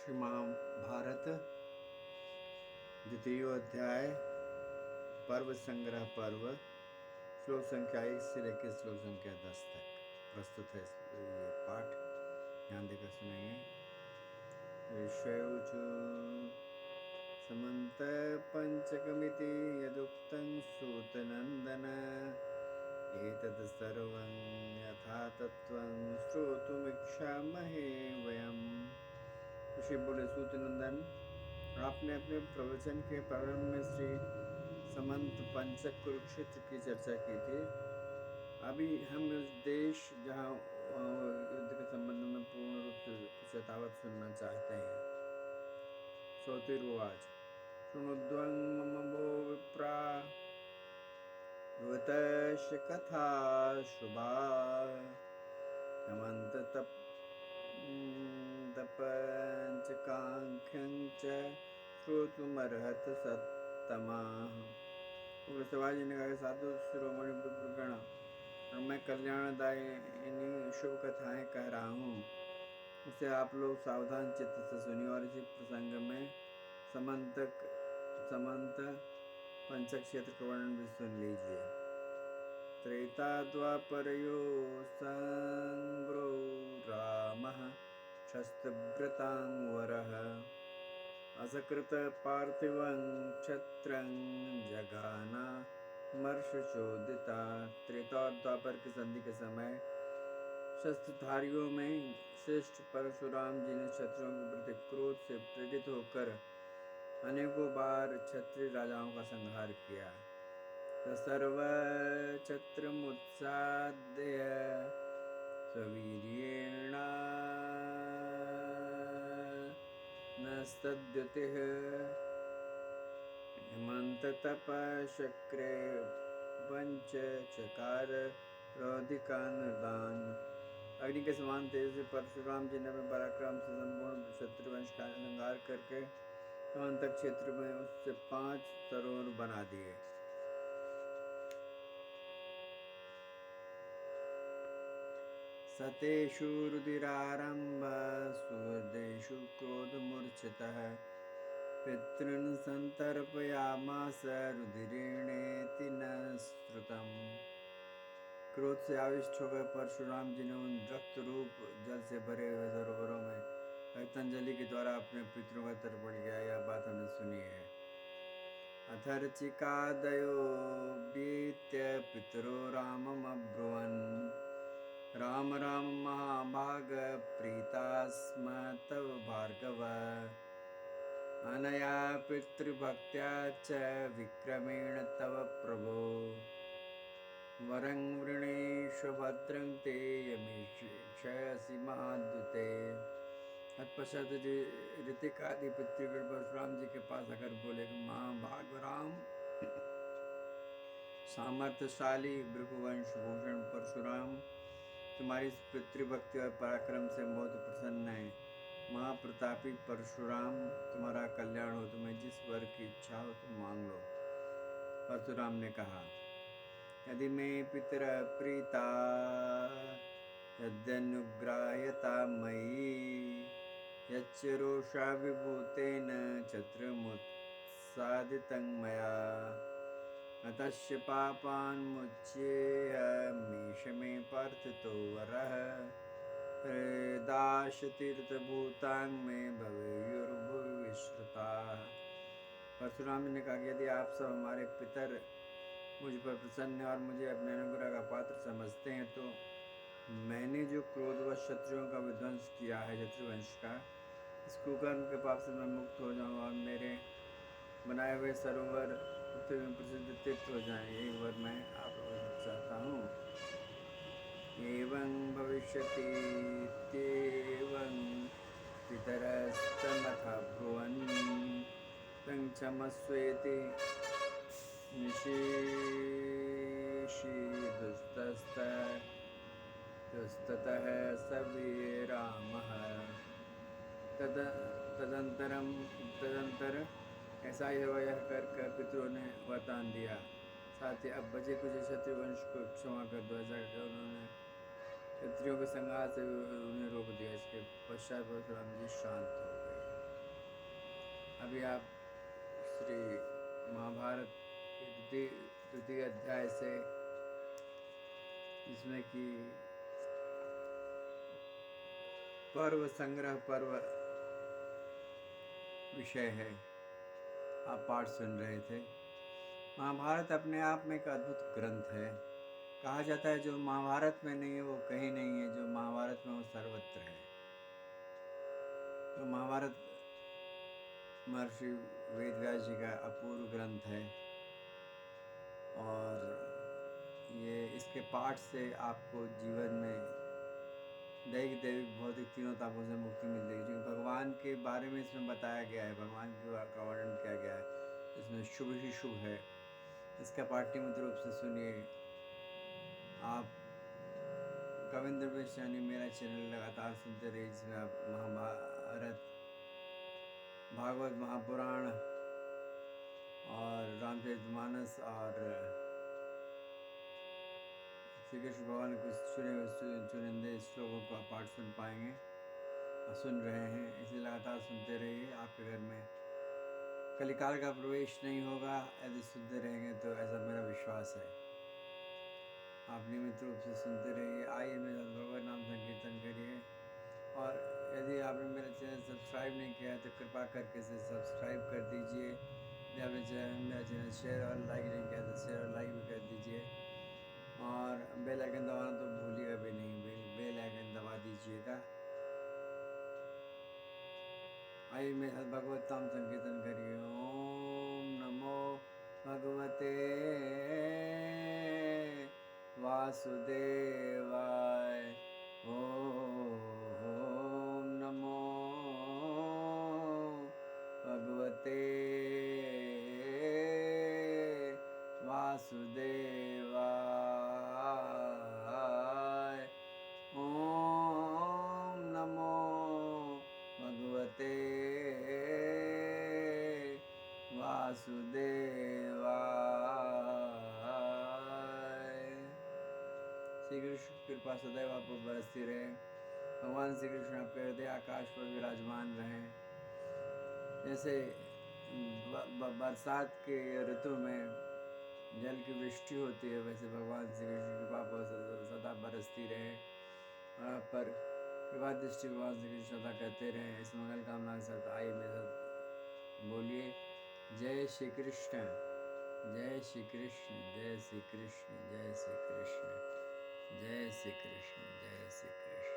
श्री महाभारत द्वितीय अध्याय पर्व संग्रह पर्व श्लोक संख्या 1 से लेकर श्लोक संख्या 10 तक प्रस्तुत है। ये पाठ ध्यान देकर सुनेंगे। ऋषयुचु समन्त पंचकमिति यदुक्तं सूतनंदन एतद् सर्वं यथा तत्त्वं श्रोतुमिच्छामहे वयम्। ऋषि बोले, सूतनंदन, आपने अपने प्रवचन के प्रारंभ में श्री समंत पंचक कुरुक्षेत्र की चर्चा की थी। अभी हम उस देश जहाँ युद्ध के संबंध में पूर्ण रूप से कुछ यथावत सुनना चाहते हैं। सौतिर्वाच शृणुध्वं मम वो विप्रा युवतस्य कथा शुभा समन्त पंचकांख्यं च श्रोतुमर्हत सत्तमाः। शिवाजी ने कहा, साधु शिरोमणि विप्रगण, और मैं कल्याणदायिनी शुभ कथाएं कह रहा हूँ, उसे आप लोग सावधान चित्त से सुनिए और इसी प्रसंग में समंत पंचक क्षेत्र का वर्णन भी सुन लीजिए। त्रेता द्वापरयोः संग्रो रामः शस्त्रभृतां वरः असकृत पार्थिवं क्षत्रं जगाना मर्षचोदिता। त्रेता और द्वापर की संधि के समय शस्त्रधारियों में श्रेष्ठ परशुराम जी ने क्षत्रियों के प्रति क्रोध से प्रेरित होकर अनेकों बार क्षत्रिय राजाओं का संहार किया। सर्व छत्रमुत्साद्य स्ववीर्येण नस्तद्युतिः हेमन्ततपशक्रे पंच चकार रौदिकानुदान। अग्नि के समान तेज से परशुराम जी ने अपने पराक्रम से संपूर्ण क्षत्रिय वंश का संहार करके समंतक क्षेत्र में उससे 5 सरोवर बना दिए। सतेषु रुधिरारंभ सुहृदेषु क्रोधमूर्छितः पितॄन् संतर्पयामास रुधिरेणेति न श्रुतम्। क्रोध से आविष्ट होकर परशुराम जी ने उन रक्त रूप जल से भरे हुए सरोवरों में रक्तांजलि के द्वारा अपने पितरों का तर्पण किया। यह बात हमने सुनी है। अथर्चिकादयो बीत्य पितरो राममब्रुवन् राम राम महाभाग प्रीता स्म तव भार्गव अनया पितृभक्त्या च विक्रमेण तव प्रभो वरं वृणीष्व भद्रं ते यमीक्षयसि महाद्युते। तत्पश्चात ऋतिकादि पितृगण परशुराम जी के पास आकर बोले, महाभाग राम, सामर्थ्यशाली भृगुवंश भूषण परशुराम, तुम्हारी पितृभक्ति और पराक्रम से बहुत प्रसन्न है। महाप्रतापी परशुराम, तुम्हारा कल्याण हो, तुम्हें जिस वर की इच्छा हो तुम मांग लो। परशुराम ने कहा, यदि मे पितर प्रीता यद्यनुग्राह्यता मयि यच्च रोषा विभूतेन छत्रमुत्सादितं मया अतस्य पापान् मुच्येह मे पार्थितो वरः हृदाशतीर्थभूतां मे भवेयुर्भुवि विश्रुताः। परशुराम ने कहा, यदि आप सब हमारे पितर मुझ पर प्रसन्न है और मुझे अपने अनुग्रह का पात्र समझते हैं, तो मैंने जो क्रोधवश क्षत्रियों का विध्वंस किया है, क्षत्रिवंश का, इस कुकर्म के पाप से मैं मुक्त हो जाऊँ और मेरे बनाए हुए सरोवर पृथ्वी में प्रसिद्ध तीर्थ हो जाएं। एक बार मैं आप लोगों से चाहता हूँ। एवं भविष्यति इत्येवं पितरस्तमथा ब्रुवन् तं क्षमस्वेति दुस्ततः स वीरामः। तदंतर ऐसा ही हुआ। यह कर पितरों ने वरदान दिया। साथ ही अब बचे कुछ क्षत्रिय वंश को क्षमा कर दो। ऐसा करके उन्होंने क्षत्रियों के संघात से उन्हें रोक दिया। इसके पश्चात परशुराम जी शांत हो गए। अभी आप श्री महाभारत के द्वितीय अध्याय से, जिसमें कि पर्व संग्रह पर्व विषय है, आप पाठ सुन रहे थे। महाभारत अपने आप में एक अद्भुत ग्रंथ है। कहा जाता है जो महाभारत में नहीं है वो कहीं नहीं है, जो महाभारत में वो सर्वत्र है। तो महाभारत महर्षि वेदव्यास जी का अपूर्व ग्रंथ है और ये इसके पाठ से आपको जीवन में दैहिक दैविक भौतिक तीनों तापों से मुक्ति मिलती है। क्योंकि भगवान के बारे में इसमें बताया गया है, भगवान का वर्णन किया गया है, इसमें शुभ ही शुभ है। इसका पाठ नियमित रूप से सुनिए। आप कविंद्र मिश्र यानी मेरा चैनल लगातार सुनते रहिए, जिसमें आप महाभारत, भागवत, महापुराण और रामचरितमानस और श्री कृष्ण भगवान कुछ चुनिंदे श्लोकों का पाठ सुन पाएंगे और सुन रहे हैं। इसे लगातार सुनते रहिए। आपके घर में कलिकाल का प्रवेश नहीं होगा यदि सुनते रहेंगे, तो ऐसा मेरा विश्वास है। आप नियमित रूप से सुनते रहिए। आइए मेरे साथ भगवत नाम संकीर्तन करिए। और यदि आपने मेरा चैनल सब्सक्राइब नहीं किया है तो कृपा करके इसे सब्सक्राइब कर दीजिए। यदि आपने मेरा चैनल शेयर और लाइक नहीं किया तो शेयर और लाइक भी कर दीजिए। और बेल आइकन दबाना तो भूलिएगा भी नहीं, बेल आइकन दबा दीजिएगा। आइए मेरे साथ भगवत नाम संकीर्तन करिए। ओम नमो भगवते वासुदेवाय। ओम नमो भगवते वासुदेवाय। ओम नमो भगवते वासुदेवाय। श्री कृष्ण कृपा सदैव आप पर बरसती रहे। भगवान श्री कृष्ण आपके हृदय आकाश पर विराजमान रहें। जैसे बरसात के ऋतु में जल की वृष्टि होती है, वैसे भगवान श्री कृष्ण की कृपा पर सदा बरसती रहे और आप पर कृपा दृष्टि भगवान श्री कृष्ण सदा करते रहें। इस मंगल कामना के साथ आइए मेरे साथ बोलिए जय श्री कृष्ण, जय श्री कृष्ण, जय श्री कृष्ण, जय श्री कृष्ण, जय श्री कृष्ण, जय श्री कृष्ण।